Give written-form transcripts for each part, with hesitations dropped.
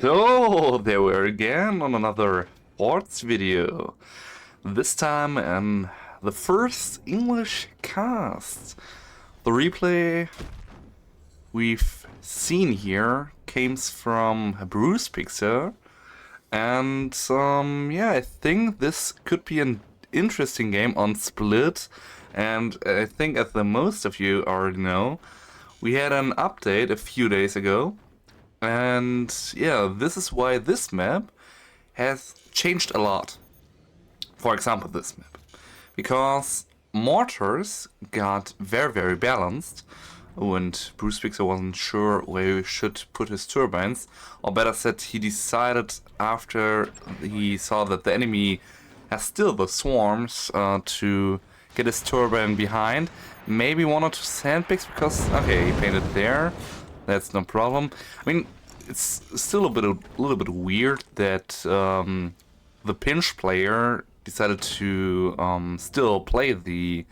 So, there we are again on another sports video. This time the first English cast. The replay we've seen here came from Bruce Pixar. And yeah, I think this could be an interesting game on Split. And I think, as the most of you already know, we had an update a few days ago. And yeah, this is why this map has changed a lot. For example, this map. Because mortars got very balanced. Oh, and Bruce Pixar wasn't sure where he should put his turbines. Or better said, he decided after he saw that the enemy has still the swarms to get his turbine behind. Maybe one or two sandbags because, okay, he painted there. That's no problem. I mean, it's still a little bit weird that the pinch player decided to still play the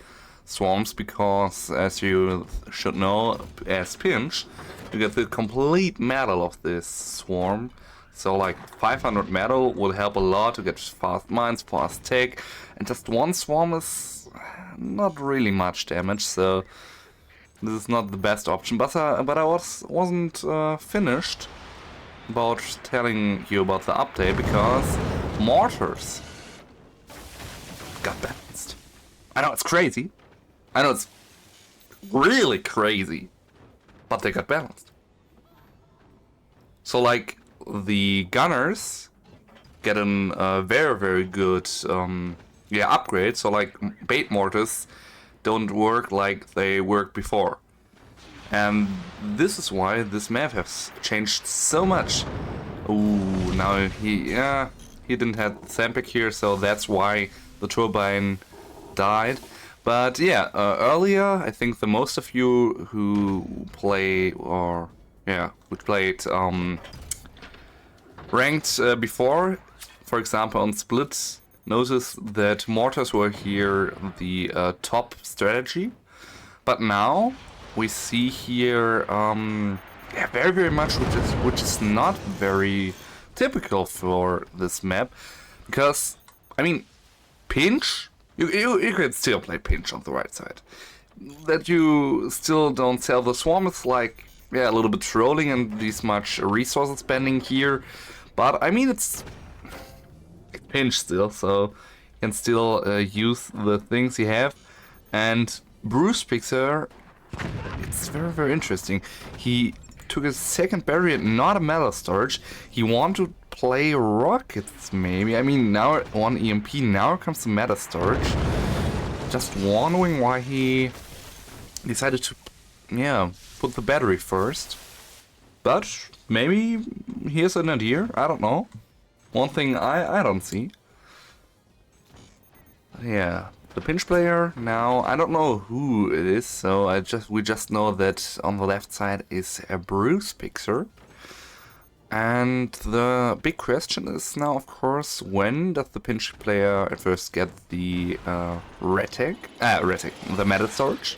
swarms because, as you should know, as pinch, you get the complete metal of this swarm. So like 500 metal will help a lot to get fast mines, fast take, and just one swarm is not really much damage. So this is not the best option, but I wasn't finished about telling you about the update because mortars got balanced. I know it's crazy. I know it's really crazy, but they got balanced. So like the gunners get a very good upgrade. So like bait mortars don't work like they worked before. And this is why this map has changed so much. Ooh, now he didn't have the sandbag here, so that's why the turbine died. But yeah, earlier I think the most of you who play who played ranked before, for example on Split, noticed that mortars were here the top strategy. But now we see here very much which is not very typical for this map, because I mean pinch, you can still play pinch on the right side. That you still don't sell the swarm is like a little bit trolling and this much resources spending here, but I mean it's pinch still, so you can still use the things you have. And Bruce Pixar, it's very interesting. He took a second barrier, not a metal storage. He wanted to play rockets, maybe. I mean, now on EMP, now comes the meta storage. Just wondering why he decided to, put the battery first. But maybe here's an idea. I don't know. One thing I don't see. Yeah. The pinch player now, I don't know who it is, so we just know that on the left side is a Bruce Pixar. And the big question is now, of course, when does the pinch player at first get the the metal storage?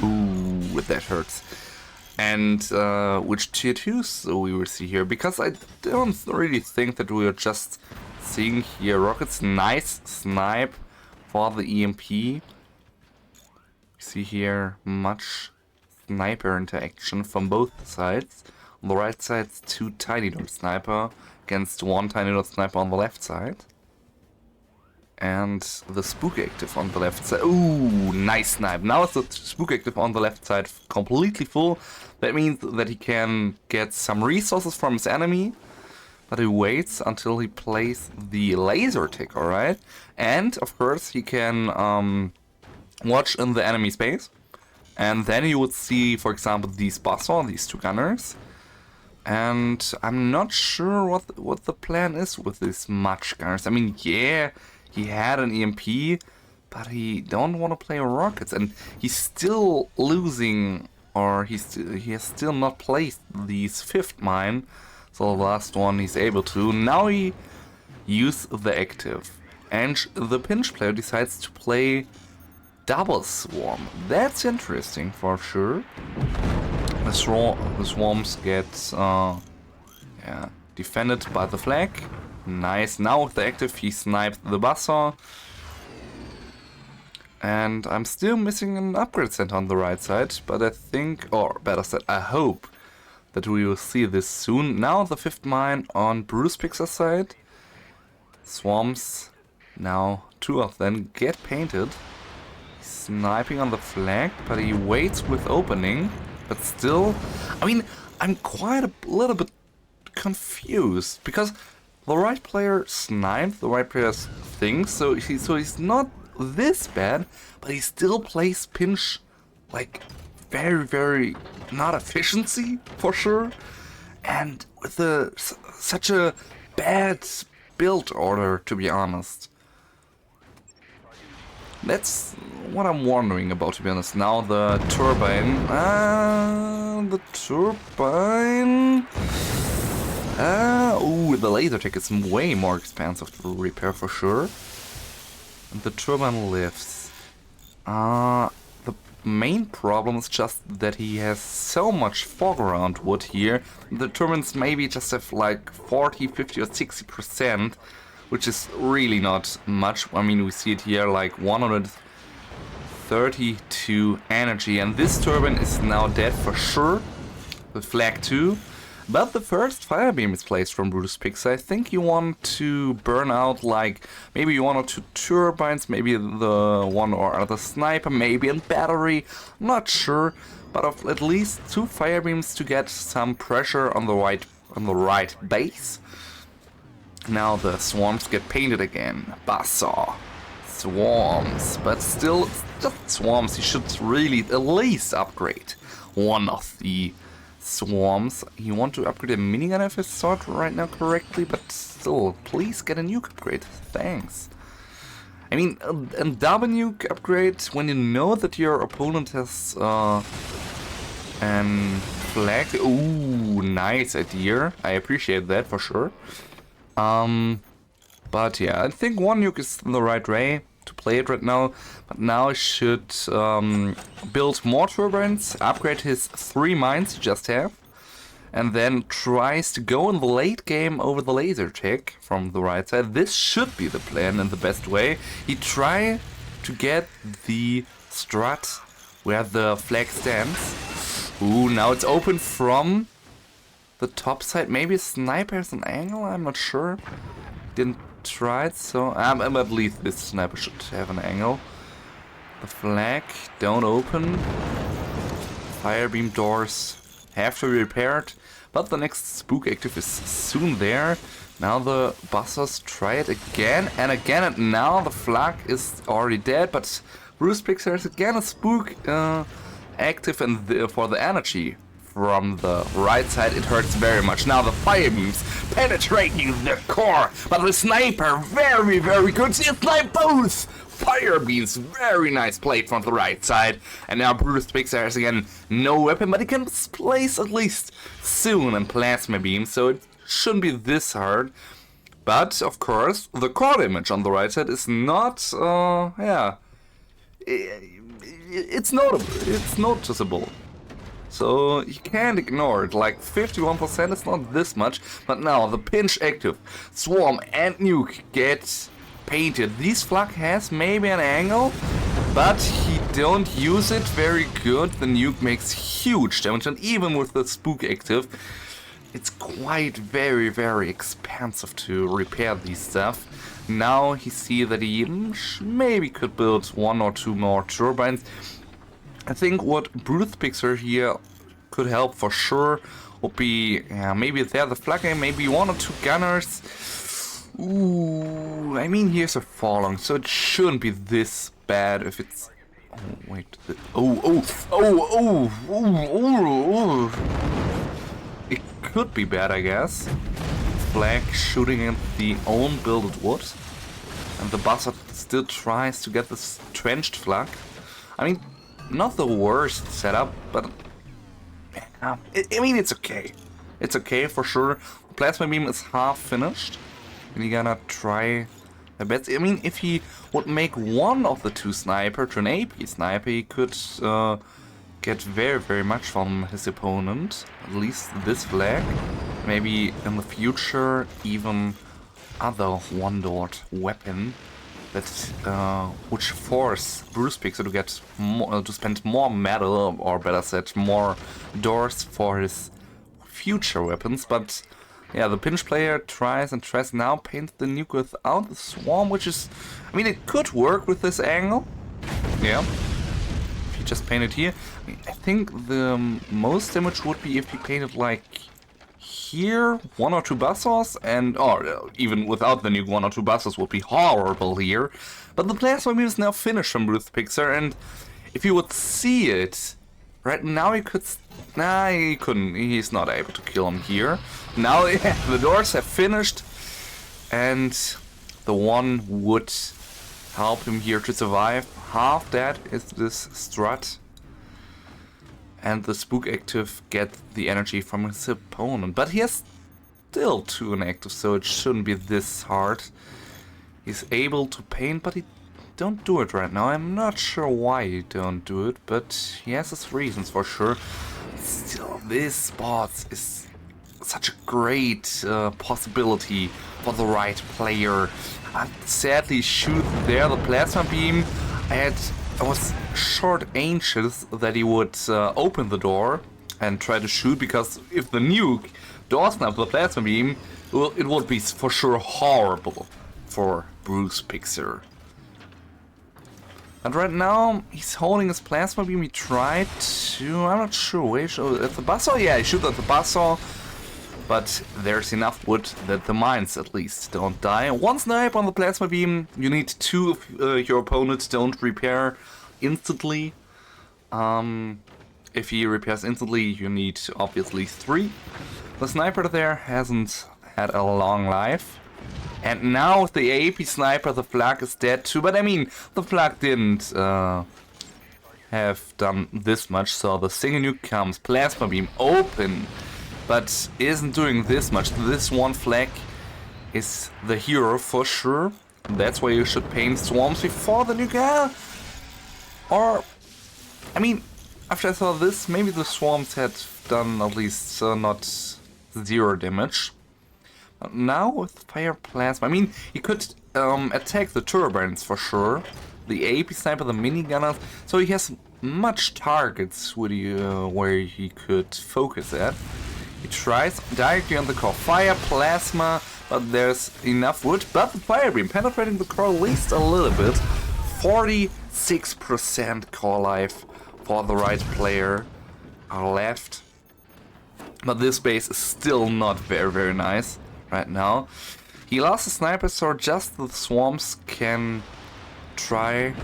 Ooh, that hurts. And which tier 2s we will see here, because I don't really think that we are just seeing here rockets. Nice snipe for the EMP. We see here much sniper interaction from both sides. On the right side, 2 tiny dot sniper against 1 tiny dot sniper on the left side. And the spook active on the left side. Ooh, nice snipe. Now it's the spook active on the left side completely full. That means that he can get some resources from his enemy. But he waits until he plays the laser tick, alright? And, of course, he can watch in the enemy space. And then you would see, for example, these buzzer, these 2 gunners. And I'm not sure what the plan is with these much gunners. I mean, yeah, he had an EMP, but he don't want to play rockets. And he's still losing, or he has still not placed these 5th mine. So the last one he's able to. Now he uses the active. And the pinch player decides to play double swarm. That's interesting for sure. The swarms get defended by the flag. Nice. Now with the active, he sniped the buzzer. And I'm still missing an upgrade center on the right side, but I think, or better said, I hope that we will see this soon. Now the 5th mine on Bruce Pixar's side. Swarms, now 2 of them get painted. He's sniping on the flag, but he waits with opening. But still, I mean, I'm quite a little bit confused, because the right player sniped, the right player's things, so he's not this bad, but he still plays pinch like very, very not efficiency for sure, and with such a bad build order, to be honest. That's what I'm wondering about, to be honest. Now the turbine. Ooh, the laser tech is way more expensive to repair for sure. And the turbine lifts. The main problem is just that he has so much foreground wood here. The turbines maybe just have like 40, 50 or 60%, which is really not much. I mean, we see it here like 132 energy, and this turbine is now dead for sure, with flag 2. But the first fire beam is placed from Brutus Pix. I think you want to burn out like maybe 1 or 2 turbines, maybe the 1 or other sniper, maybe a battery, not sure, but of at least 2 fire beams to get some pressure on the right base. Now the swarms get painted again. Buzzsaw. Swarms, but still it's just swarms. You should really at least upgrade one of the swarms. You want to upgrade a minigun if I saw it right now correctly, but still, please get a nuke upgrade. Thanks. I mean, a double nuke upgrade when you know that your opponent has an flag. Ooh, nice idea. I appreciate that for sure. But yeah, I think 1 nuke is the right way to play it right now. But now I should build more turbines, upgrade his 3 mines he just have, and then tries to go in the late game over the laser tech from the right side. This should be the plan in the best way. He try to get the strut where the flag stands. Ooh, now it's open from the top side. Maybe a sniper has an angle, I'm not sure. Didn't try it, so at least this sniper should have an angle. The flag don't open. Firebeam doors have to be repaired, but the next spook active is soon there. Now the buzzers try it again and again, and now the flag is already dead, but Bruce Pixar is again a spook active, and for the energy from the right side it hurts very much. Now the fire beams penetrating the core, but the sniper very, very good. He sniped both fire beams. Very nice play from the right side. And now Brutus Pixar has again no weapon, but he can place at least soon and plasma beam, so it shouldn't be this hard. But of course the core damage on the right side is not it's notable, it's noticeable. So you can't ignore it, like 51% is not this much, but now the pinch active, swarm and nuke get painted. This flag has maybe an angle, but he don't use it very good. The nuke makes huge damage, and even with the spook active, it's quite very, very expensive to repair these stuff. Now he see that he maybe could build 1 or 2 more turbines. I think what Bruce Pixar here could help for sure would be maybe there the flag game, maybe 1 or 2 gunners. Ooh, I mean here's a falling, so it shouldn't be this bad if it's. Oh wait, it could be bad, I guess. Flag shooting at the own builded wood, and the buzzer still tries to get this trenched flag. I mean, not the worst setup, but I mean it's okay. It's okay for sure. Plasma beam is half finished, and you gotta try a bit. I mean, if he would make 1 of the 2 sniper to an AP sniper, he could get very, very much from his opponent. At least this flag. maybe in the future even other one-dot weapon that which force Bruce Pixel to get more, to spend more metal, or better said, more doors for his future weapons. But yeah, the pinch player tries and tries now paint the nuke without the swarm, which is, I mean, it could work with this angle. Yeah, if you just paint it here. I mean, I think the most damage would be if you painted like here, 1 or 2 buzzsaws, and or even without the nuke, 1 or 2 buzzsaws would be horrible here. But the plasma beam is now finished from Bruce Pixar, and if you would see it right now, he could. Nah, he couldn't. He's not able to kill him here. Now the doors have finished, and the one would help him here to survive. Half that is this strut, and the spook active get the energy from his opponent. But he has still 2 inactive, so it shouldn't be this hard. He's able to paint, but he don't do it right now. I'm not sure why he don't do it, but he has his reasons for sure. Still, this spot is such a great possibility for the right player. I sadly shoot there the plasma beam. I was short anxious that he would open the door and try to shoot, because if the nuke door snap the plasma beam, well, it would be for sure horrible for Bruce Pixar. And right now, he's holding his plasma beam. He tried to, I'm not sure, wait, at the buzzsaw? Yeah, he shoots at the buzzsaw. But there's enough wood that the mines at least don't die. 1 snipe on the plasma beam. You need 2 if your opponents don't repair instantly. If he repairs instantly, you need obviously 3. The sniper there hasn't had a long life. And now with the AP sniper, the flag is dead too. But I mean, the flag didn't have done this much. So the single nuke comes, plasma beam open, but isn't doing this much. This one flag is the hero for sure. That's why you should paint swarms before the nuke. Or, I mean, after I saw this, maybe the swarms had done at least not 0 damage. Now with fire plasma, I mean, he could attack the turbines for sure, the AP sniper, the minigunners, so he has much targets where he could focus at. He tries directly on the core, fire plasma, but there's enough wood, but the fire beam penetrating the core at least a little bit. 46% core life for the right player are left, but this base is still not very nice right now. He lost a sniper, so just the swarms can try,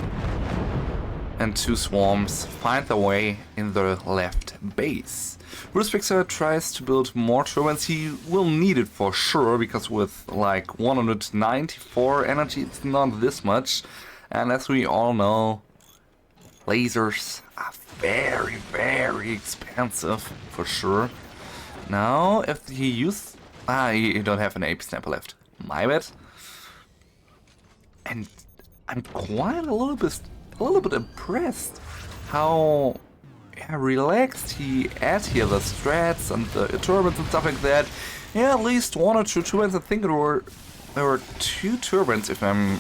and 2 swarms find their way in the left base. Bruce Pixar tries to build more turbines. He will need it for sure, because with like 194 energy it's not this much, and as we all know, lasers are very expensive for sure. Now if he uses you don't have an AP sniper left. My bad. And I'm quite a little bit impressed how relaxed he adds here the strats and the turbines and stuff like that. Yeah, at least 1 or 2 turbines. I think there were 2 turbines if I'm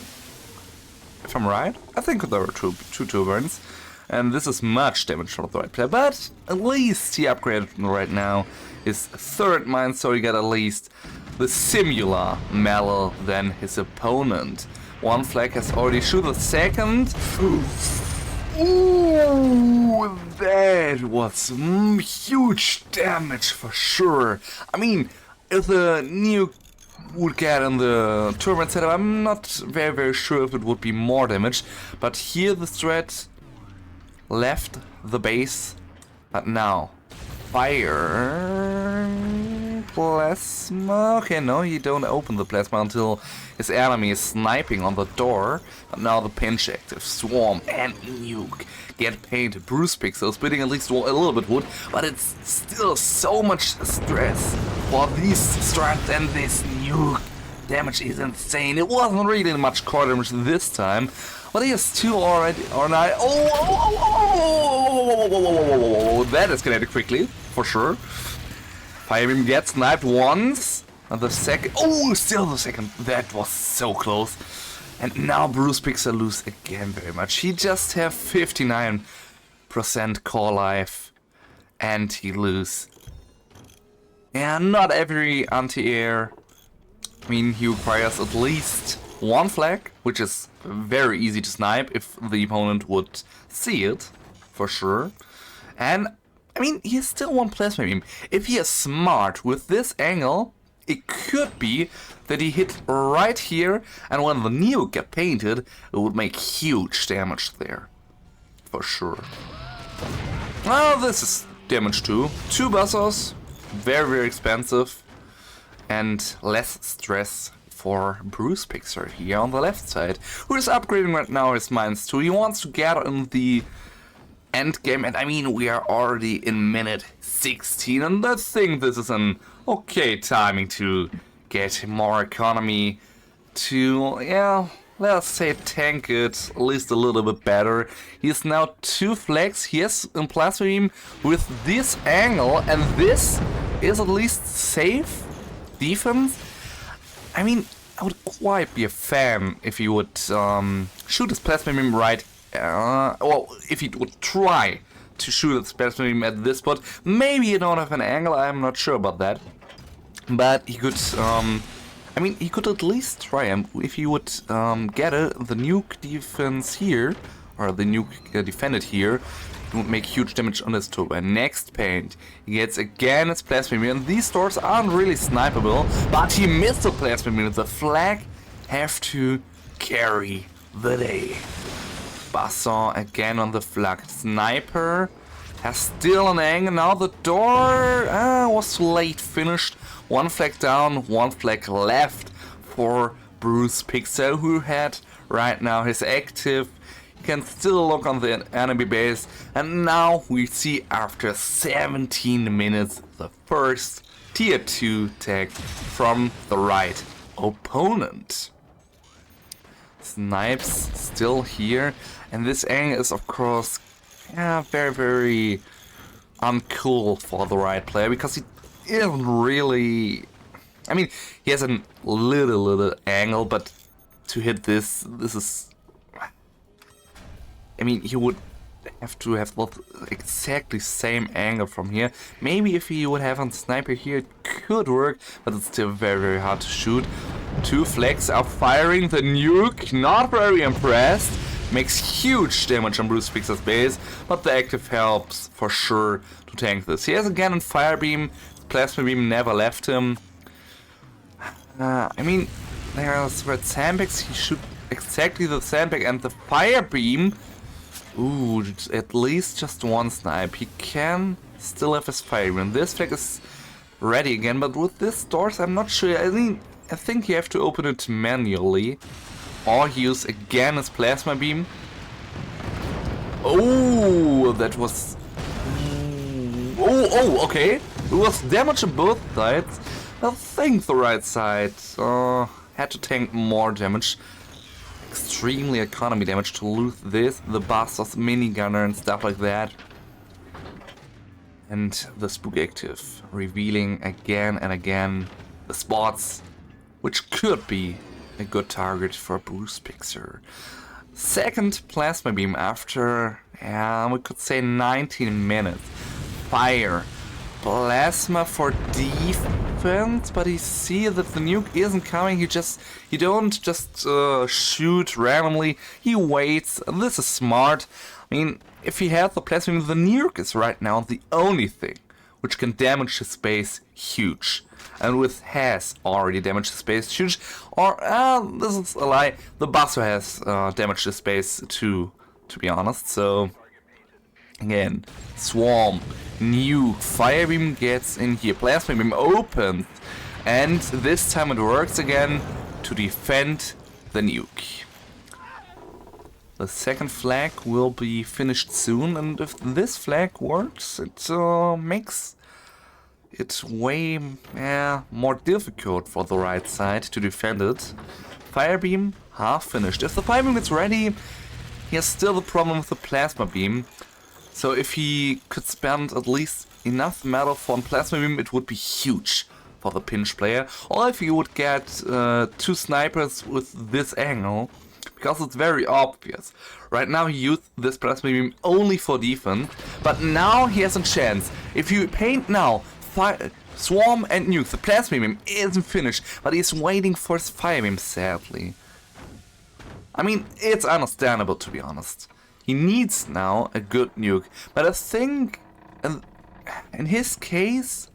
right. I think there were two turbines. And this is much damage from the right player, but at least he upgraded right now his 3rd mine, so he got at least the similar metal than his opponent. 1 flag has already shot the 2nd. Ooh, that was huge damage for sure. I mean, if the nuke would get in the turbine setup, I'm not very sure if it would be more damage, but here the threat left the base, but now fire plasma. Okay, no, you don't open the plasma until his enemy is sniping on the door. But now the pinch active, swarm and nuke get painted. Bruce Pixel is bidding at least a little bit wood, but it's still so much stress for these strats, and this nuke damage is insane. It wasn't really much core damage this time, but he has 2 already, or not. Oh, that escalated quickly, for sure. Fire beam gets sniped once. And the second. Oh, still the second. That was so close. And now Bruce Pixar lose again very much. He just have 59% core life. And he lose. Yeah, not every anti-air. I mean, he requires at least one flag, which is very easy to snipe if the opponent would see it, for sure. And, I mean, he has still one plasma beam. If he is smart with this angle, it could be that he hit right here, and when the nuke get painted, it would make huge damage there. For sure. Well, this is damage too. 2 buzzers, very, very expensive. And less stress for Bruce Pixar here on the left side, who is upgrading right now his mines too. He wants to get in the end game, and I mean, we are already in minute 16, and I think this is an okay timing to get more economy to, yeah, let's say tank it at least a little bit better. He has now 2 flags. He has in plasma beam with this angle, and this is at least safe defense. I mean, I would quite be a fan if he would shoot his plasma beam right. Well, if he would try to shoot his plasma beam at this spot. Maybe you don't have an angle. I'm not sure about that. But he could. I mean, he could at least try him if he would get the nuke defense here, or the nuke defended here. He would make huge damage on this turbo. Next paint, he gets again his plasma beam, and these doors aren't really snipeable, but he missed the plasma beam. The flag have to carry the day. Basson again on the flag. Sniper has still an angle. Now the door was late finished. 1 flag down, 1 flag left for Bruce Pixar, who had right now his active. You can still look on the enemy base, and now we see after 17 minutes the first tier 2 tag from the right opponent. Snipes still here, and this angle is of course very, very uncool for the right player, because he isn't really. I mean, he has a little angle, but to hit this is. I mean, he would have to have exactly same angle from here. Maybe if he would have a sniper here, it could work, but it's still very, very hard to shoot. 2 flags are firing the nuke. Not very impressed. Makes huge damage on Bruce Pixar's base, but the active helps for sure to tank this. He has again a fire beam. Plasma beam never left him. I mean, there's red sandbags. He shoot exactly the sandbag and the fire beam. Ooh, at least just 1 snipe. He can still have his fire beam. This flag is ready again, but with this doors, I'm not sure. I mean, I think you have to open it manually, or use again his plasma beam. Oh, that was. Oh, okay. It was damage on both sides. I think the right side had to tank more damage. Extremely economy damage to lose this, the Bastos minigunner and stuff like that. And the spook active, revealing again and again the spots, which could be a good target for Bruce Pixar. Second plasma beam after, we could say 19 minutes. Fire. Plasma for defense, but you see that the nuke isn't coming. You don't just shoot randomly. He waits. This is smart. I mean, if he had the plasma, the nuke is right now the only thing which can damage his base huge. And with has already damaged his base huge. Or this is a lie. The Basso has damaged his base too, to be honest. So again, swarm. Nuke, firebeam gets in here, plasma beam opens, and this time it works again to defend the nuke. The second flag will be finished soon, and if this flag works, it makes it way more difficult for the right side to defend it. Firebeam, half finished. If the firebeam gets ready, he has still the problem with the plasma beam. So if he could spend at least enough metal for a plasma beam, it would be huge for the pinch player. Or if you would get 2 snipers with this angle, because it's very obvious. Right now he used this plasma beam only for defense, but now he has a chance. If you paint now, swarm and nuke, the plasma beam isn't finished, but he's waiting for his fire beam, sadly. I mean, it's understandable, to be honest. He needs now a good nuke, but I think in his case,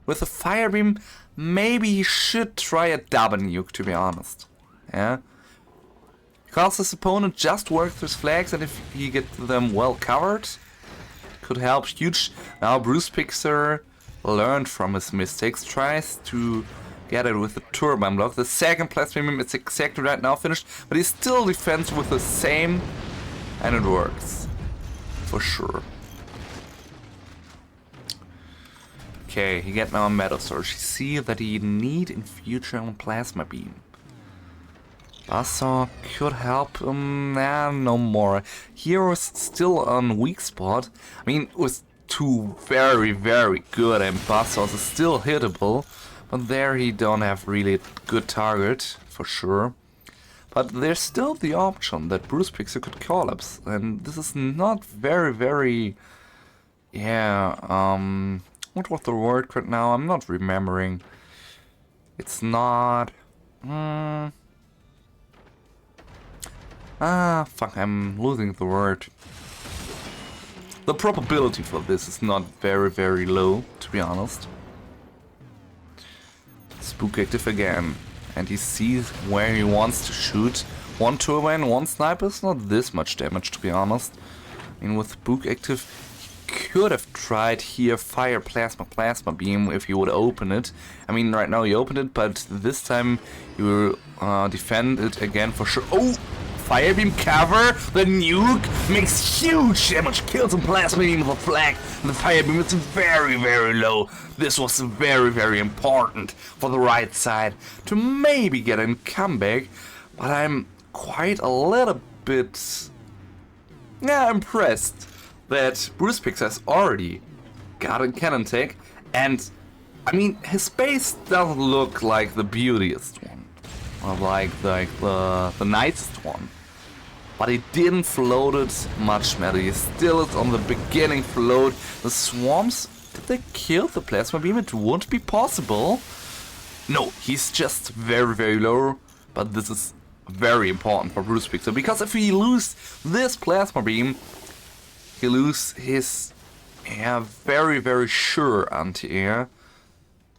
with a fire beam, maybe he should try a double nuke, to be honest. Yeah? Because his opponent just worked his flags, and if he gets them well covered, could help huge. Now Bruce Pixar learned from his mistakes, tries to get it with the turbine block. The second plasma beam is exactly right now finished, but he still defends with the same, and it works. For sure. Okay, he get now a metal surge. You see that he need in future a plasma beam. Buzzsaw could help him. Nah, no more. Hero's still on weak spot. I mean, with 2 very, very good, and Buzzsaw is still hittable. But there he don't have really a good target, for sure. But there's still the option that Bruce Pixar could collapse. And this is not very, very... Yeah, what was the word right now? I'm not remembering. It's not... fuck, I'm losing the word. The probability for this is not very, very low, to be honest. Spook active again, and he sees where he wants to shoot. 1 turbine, 1 sniper is not this much damage, to be honest. I mean, with Spook active, he could have tried here fire plasma beam if he would open it. I mean, right now he opened it, but this time he will defend it again for sure. Oh! Fire beam cover, the nuke makes huge damage, kills a plasma beam with a flag, and the fire beam is very, very low. This was very, very important for the right side to maybe get a comeback, but I'm quite a little bit impressed that Bruce Pixar has already got a cannon tech, and I mean, his base doesn't look like the beautiest one, or like the nicest one. But he didn't float it much matter. He still is on the beginning float. The swarms, did they kill the plasma beam? It won't be possible. No, he's just very, very low. But this is very important for Bruce Pixar, because if he loses this plasma beam, he loses his very, very sure anti-air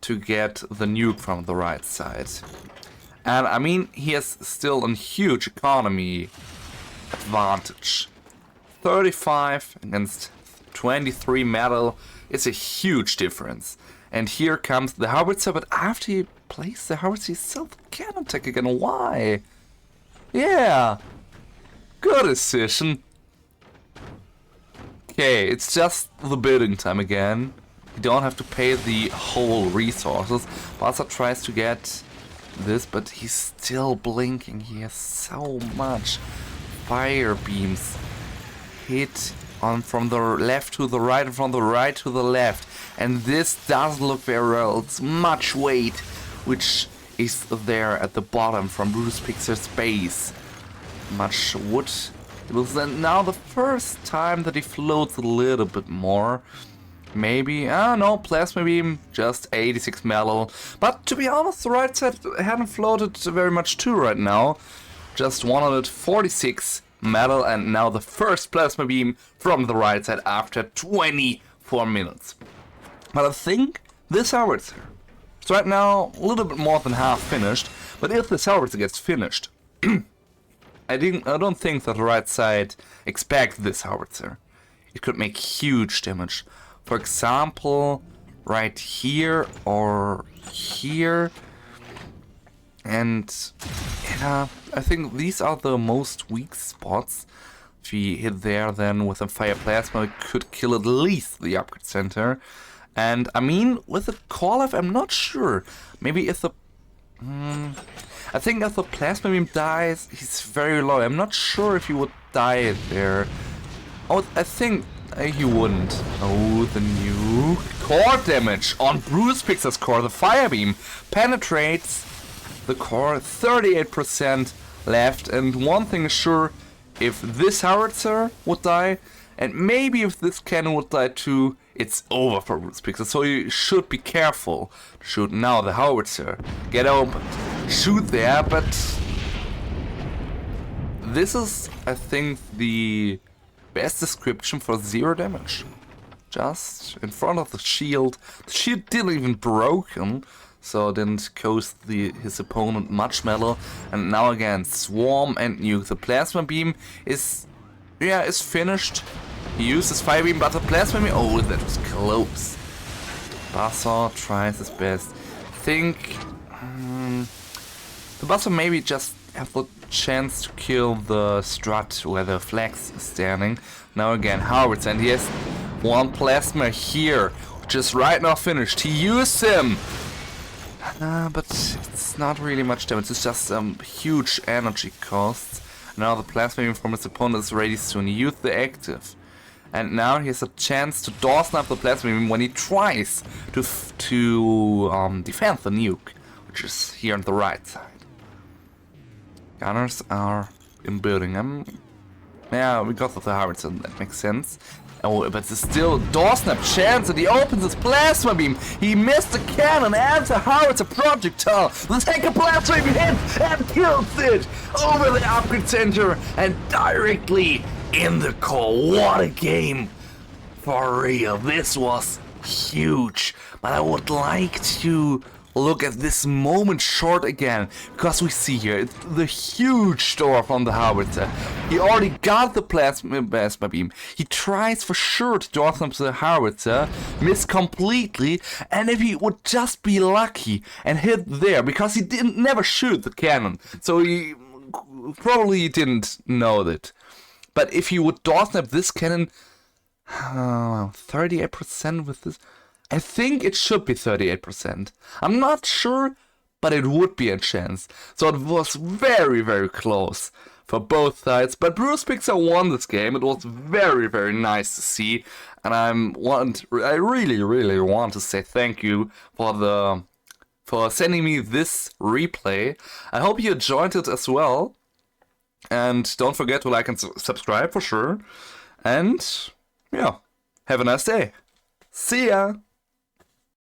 to get the nuke from the right side. And I mean, he has still a huge economy advantage. 35 against 23 metal is a huge difference. And here comes the howitzer, but after he plays the howitzer, he's still cannon attack again. Why? Yeah, good decision. Okay, it's just the building time again. You don't have to pay the whole resources. Buzzer tries to get this, but he's still blinking. He has so much fire beams hit on from the left to the right and from the right to the left, and this doesn't look very well. It's much weight which is there at the bottom from Bruce Pixar's base. Much wood. It was now the first time that he floats a little bit more. Maybe, no, plasma beam, just 86 metal. But to be honest, the right side hadn't floated very much too right now. Just 146 metal, and now the first plasma beam from the right side after 24 minutes. But I think this howitzer is right now a little bit more than half finished. But if this howitzer gets finished, I don't think that the right side expects this howitzer. It could make huge damage. For example, right here or here. And yeah, I think these are the most weak spots. If we hit there, then with a fire plasma, we could kill at least the upgrade center. And I mean, with the call-off, I'm not sure. Maybe if the... I think if the plasma beam dies, he's very low. I'm not sure if he would die there. Oh, I think he wouldn't. Oh, the nuke core damage on Bruce Pixar's core. The fire beam penetrates the core, 38% left. And one thing is sure, if this howitzer would die, and maybe if this cannon would die too, it's over for Bruce Pixar. So you should be careful to shoot now. The howitzer, get open, shoot there, but this is, I think, the best description for 0 damage. Just in front of the shield. The shield didn't even broken, so didn't cost his opponent much metal. And now again, swarm and nuke. The plasma beam is finished. He used his fire beam, but the plasma beam, oh, that was close. Buzzsaw tries his best. I think the Buzzsaw maybe just have the chance to kill the strut where the flags is standing. Now again, Howard, and he has one plasma here, which is right now finished. He used him, but it's not really much damage. It's just huge energy costs. Now the plasma beam from his opponent is ready soon. He used the active, and now he has a chance to door snipe the plasma beam when he tries to defend the nuke, which is here on the right side. Gunners are in building. Yeah, we got the howitzer, that makes sense. Oh, but there's still door snap chance, and he opens his plasma beam. He missed the cannon and the howitzer projectile. The second plasma beam hits and kills it over the upgrade center and directly in the core. What a game! For real, this was huge. But I would like to look at this moment short again, because we see here the huge door from the howitzer. He already got the plasma beam. He tries for sure to door snipe the howitzer, miss completely, and if he would just be lucky and hit there, because he never shoot the cannon, so he probably didn't know that. But if he would door snipe this cannon, 38% with this. I think it should be 38%. I'm not sure, but it would be a chance. So it was very, very close for both sides. But Bruce Pixar won this game. It was very, very nice to see. And I really, really want to say thank you for sending me this replay. I hope you enjoyed it as well. And don't forget to like and subscribe for sure. And yeah, have a nice day. See ya!